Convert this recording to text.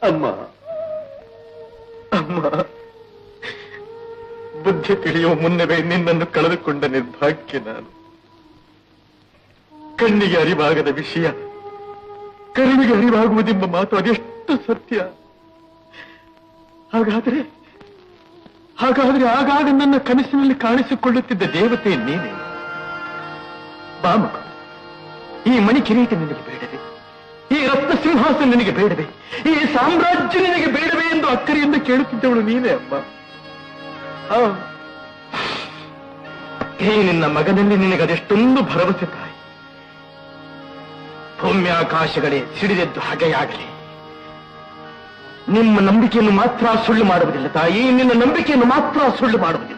ಅಮ್ಮ ಅಮ್ಮ, ಬುದ್ಧಿ ತಿಳಿಯುವ ಮುನ್ನವೇ ನಿನ್ನನ್ನು ಕಳೆದುಕೊಂಡ ನಿರ್ಭಾಗ್ಯ ನಾನು. ಕಣ್ಣಿಗೆ ಅರಿವಾಗದ ವಿಷಯ ಕರುಣಿಗೆ ಅರಿವಾಗುವುದೆಂಬ ಮಾತು ಅದೆಷ್ಟು ಸತ್ಯ. ಹಾಗಾದ್ರೆ ಆಗಾಗ ನನ್ನ ಕನಸಿನಲ್ಲಿ ಕಾಣಿಸಿಕೊಳ್ಳುತ್ತಿದ್ದ ದೇವತೆ ನೀನೇ. ಬಾಮಕ, ಈ ಮಣಿ ಕಿರೀಟ ನಿನಗೆ ಬೇಡವೇ? ಈ ರತ್ನ ಸಿಂಹಾಸನ ನಿನಗೆ ಬೇಡವೇ? ಈ ಸಾಮ್ರಾಜ್ಯ ನಿನಗೆ ಬೇಡವೇ ಎಂದು ಅಕ್ಕರಿಯಿಂದ ಕೇಳುತ್ತಿದ್ದವಳು ನೀನೇ ಅಮ್ಮ. ಈ ನಿನ್ನ ಮಗನಲ್ಲಿ ನಿನಗದೆಷ್ಟೊಂದು ಭರವಸೆ ತಾಯಿ. ಭೂಮ್ಯಾಕಾಶಗಳೇ ಸಿಡಿದೆದ್ದು ಹಾಗೆಯಾಗಲಿ. ನಿಮ್ಮ ನಂಬಿಕೆಯನ್ನು ಮಾತ್ರ ಸುಳ್ಳು ಮಾಡುವುದಿಲ್ಲ ತಾಯಿ, ನಿನ್ನ ನಂಬಿಕೆಯನ್ನು ಮಾತ್ರ ಸುಳ್ಳು ಮಾಡುವುದಿಲ್ಲ.